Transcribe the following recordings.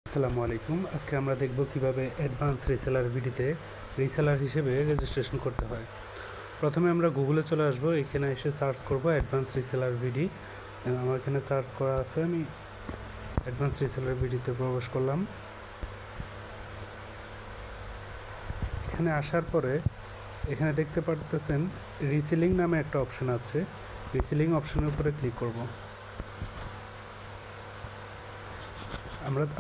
আসসালামু আলাইকুম। আজকে আমরা দেখব কিভাবে অ্যাডভান্স রিসেলার ভিডিতে রিসেলার হিসেবে রেজিস্ট্রেশন করতে হয়। প্রথমে আমরা গুগলে চলে আসব, এখানে এসে সার্চ করব অ্যাডভান্স রিসেলার ভিডি। আমার এখানে সার্চ করা আছে, আমি অ্যাডভান্স রিসেলার ভিডিতে প্রবেশ করলাম। এখানে আসার পরে এখানে দেখতে পারতেছেন রিসেলিং নামে একটা অপশন আছে, রিসেলিং অপশনের উপরে ক্লিক করব।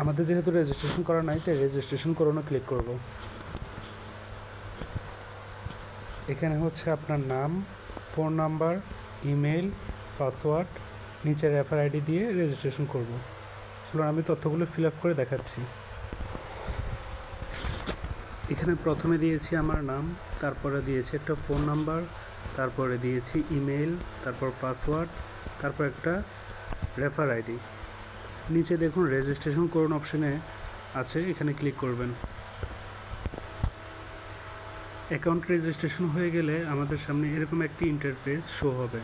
আমাদের যেহেতু রেজিস্ট্রেশন করা নাই, তাই রেজিস্ট্রেশন করানো ক্লিক করব। এখানে হচ্ছে আপনার নাম, ফোন নাম্বার, ইমেল, পাসওয়ার্ড, নিচে রেফার আইডি দিয়ে রেজিস্ট্রেশন করব। চলুন আমি তথ্যগুলো ফিল আপ করে দেখাচ্ছি। এখানে প্রথমে দিয়েছি আমার নাম, তারপরে দিয়েছি একটা ফোন নাম্বার, তারপরে দিয়েছি ইমেল, তারপর পাসওয়ার্ড, তারপর একটা রেফার আইডি। নিচে দেখুন রেজিস্ট্রেশন করুন অপশানে আছে, এখানে ক্লিক করবেন। অ্যাকাউন্ট রেজিস্ট্রেশন হয়ে গেলে আমাদের সামনে এরকম একটি ইন্টারফেস শো হবে।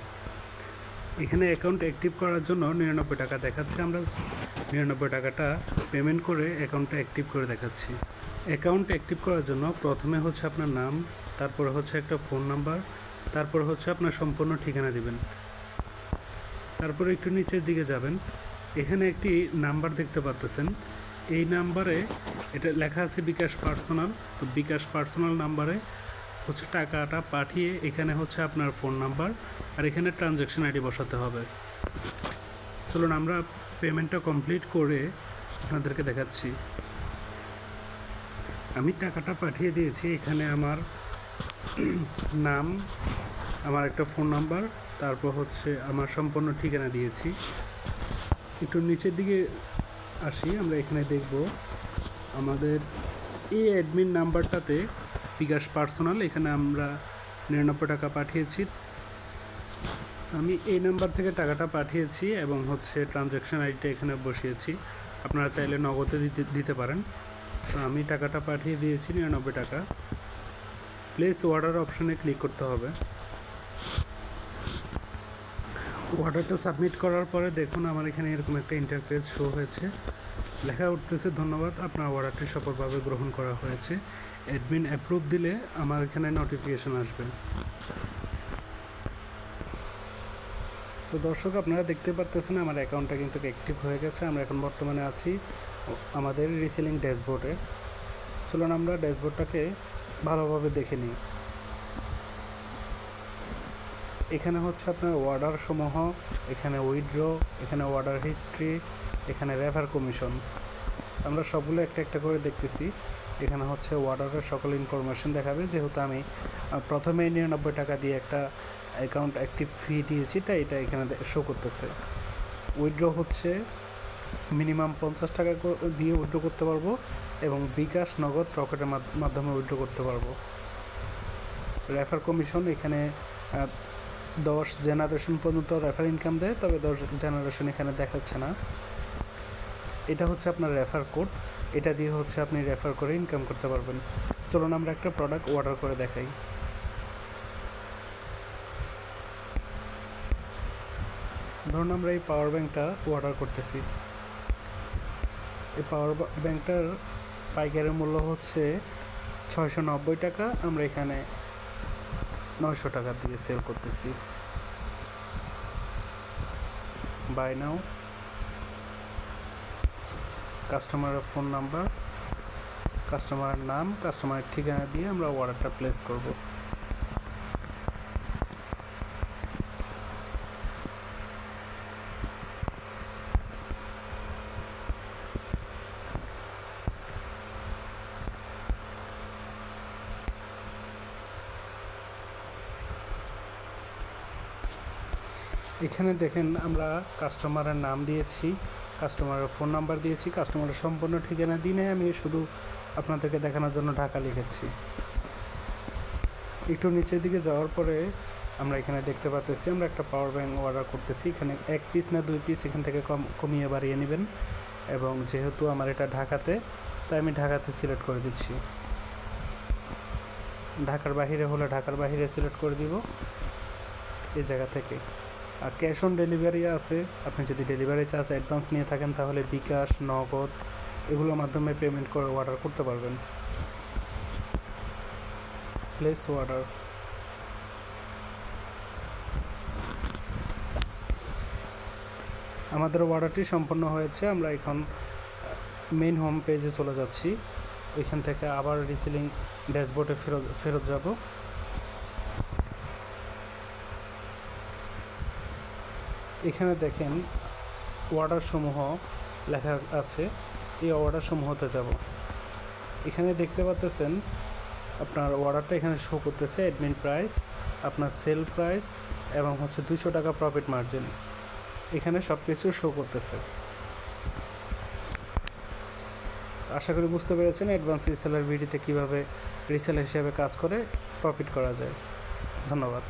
এখানে অ্যাকাউন্ট অ্যাক্টিভ করার জন্য 99 টাকা দেখাচ্ছে, আমরা 99 টাকাটা পেমেন্ট করে অ্যাকাউন্টটা অ্যাক্টিভ করে দেখাচ্ছি। অ্যাকাউন্ট অ্যাক্টিভ করার জন্য প্রথমে হচ্ছে আপনার নাম, তারপরে হচ্ছে একটা ফোন নাম্বার, তারপর হচ্ছে আপনার সম্পূর্ণ ঠিকানা দিবেন। তারপরে একটু নিচের দিকে যাবেন, এখানে একটি নাম্বার দেখতে পাচ্ছেন। এই নাম্বারে এটা লেখা আছে বিকাশ পার্সোনাল, তো বিকাশ পার্সোনাল নাম্বারে হচ্ছে টাকাটা পাঠিয়ে এখানে হচ্ছে আপনার ফোন নাম্বার আর এখানে ট্রানজ্যাকশন আইডি বসাতে হবে। চলুন আমরা পেমেন্টটা কমপ্লিট করে আপনাদেরকে দেখাচ্ছি। আমি টাকাটা পাঠিয়ে দিয়েছি, এখানে আমার নাম, আমার একটা ফোন নাম্বার, তারপর হচ্ছে আমার সম্পূর্ণ ঠিকানা দিয়েছি। একটু নিচের দিকে আসি, আমরা এখানে দেখব আমাদের এই অ্যাডমিন নাম্বারটাতে বিকাশ পার্সোনাল, এখানে আমরা 99 টাকা পাঠিয়েছি। আমি এই নাম্বার থেকে টাকাটা পাঠিয়েছি এবং হচ্ছে ট্রানজ্যাকশন আইডিটা এখানে বসিয়েছি। আপনারা চাইলে নগদে দিতে পারেন। তো আমি টাকাটা পাঠিয়ে দিয়েছি 99 টাকা। প্লেস অর্ডার অপশানে ক্লিক করতে হবে। অর্ডারটা সাবমিট করার পরে দেখুন আমার এখানে এরকম একটা ইন্টারফেস শো হয়েছে, লেখা উঠতেছে ধন্যবাদ, আপনার অর্ডারটি সফলভাবে গ্রহণ করা হয়েছে। অ্যাডমিন অ্যাপ্রুভ দিলে আমার এখানে নোটিফিকেশন আসবে। তো দর্শক, আপনারা দেখতে পাচ্ছেন আমার অ্যাকাউন্টটা কিন্তু অ্যাক্টিভ হয়ে গেছে। আমরা এখন বর্তমানে আছি আমাদের রিসেলিং ড্যাশবোর্ডে। চলুন আমরা ড্যাশবোর্ডটাকে ভালোভাবে দেখে নিই। এখানে হচ্ছে আপনার অর্ডার সমূহ, এখানে উইথড্র, এখানে অর্ডার হিস্ট্রি, এখানে রেফার কমিশন। আমরা সবগুলো একটা একটা করে দেখতেছি। এখানে হচ্ছে অর্ডারের সকল ইনফরমেশন দেখাবে, যেহেতু আমি প্রথমেই 99 টাকা দিয়ে একটা অ্যাকাউন্ট অ্যাক্টিভ ফি দিয়েছি, তাই এটা এখানে শো করতেছে। উইথড্র হচ্ছে মিনিমাম 50 টাকা দিয়ে উইথড্র করতে পারবো এবং বিকাশ, নগদ, রকেটের মাধ্যমে উইথড্র করতে পারবো। রেফার কমিশন এখানে 10 জেনারেশন পর্যন্ত রেফার ইনকাম দেয়, তবে 10 জেনারেশন এখানে দেখাচ্ছে না। এটা হচ্ছে আপনার রেফার কোড, এটা দিয়ে হচ্ছে আপনি রেফার করে ইনকাম করতে পারবেন। চলুন আমরা একটা প্রোডাক্ট অর্ডার করে দেখাই। ধরুন আমরা এই পাওয়ার ব্যাঙ্কটা অর্ডার করতেছি। এই পাওয়ার ব্যাঙ্কটার পাইকারি মূল্য হচ্ছে 690 টাকা, আমরা এখানে 900 টাকা দিয়ে সেল করতেছি। বাই নাও। কাস্টমারের ফোন নাম্বার, কাস্টমারের নাম, কাস্টমারের ঠিকানা দিয়ে আমরা অর্ডারটা প্লেস করব। এখানে দেখেন আমরা কাস্টমারের নাম দিয়েছি, কাস্টমারের ফোন নাম্বার দিয়েছি, কাস্টমারের সম্পূর্ণ ঠিকানা দিনে আমি শুধু আপনাদেরকে দেখানোর জন্য ঢাকা লিখেছি। একটু নিচের দিকে যাওয়ার পরে আমরা এখানে দেখতে পাচ্ছি আমরা একটা পাওয়ার ব্যাঙ্ক অর্ডার করতেছি। এখানে 1 পিস না 2 পিস এখান থেকে কমিয়ে বাড়িয়ে নেবেন, এবং যেহেতু আমার এটা ঢাকাতে, তাই আমি ঢাকাতে সিলেক্ট করে দিচ্ছি। ঢাকার বাহিরে হলে ঢাকার বাহিরে সিলেক্ট করে দিব এই জায়গা থেকে। আর ক্যাশ অন ডেলিভারি আছে, আপনি যদি ডেলিভারি চার্জ অ্যাডভান্স নিয়ে থাকেন তাহলে বিকাশ, নগদ এগুলোর মাধ্যমে পেমেন্ট করে অর্ডার করতে পারবেন। Place order. আমাদের অর্ডারটি সম্পন্ন হয়েছে। আমরা এখন মেইন হোম পেজে চলে যাচ্ছি। ওইখান থেকে আবার রিসেলিং ড্যাশবোর্ডে ফেরত যাব। এখানে দেখেন অর্ডার সমূহ লেখা আছে, এই অর্ডার সমূহতে যাব। এখানে দেখতে পাচ্ছেন আপনার অর্ডারটা এখানে শো করতেছে, অ্যাডমিন প্রাইস, আপনার সেল প্রাইস এবং হচ্ছে 200 টাকা প্রফিট মার্জিন। এখানে সব কিছু শো করতেছে। আশা করি বুঝতে পেরেছেন অ্যাডভান্স রিসেলার ভিডিতে কীভাবে রিসেলার হিসেবে কাজ করে প্রফিট করা যায়। ধন্যবাদ।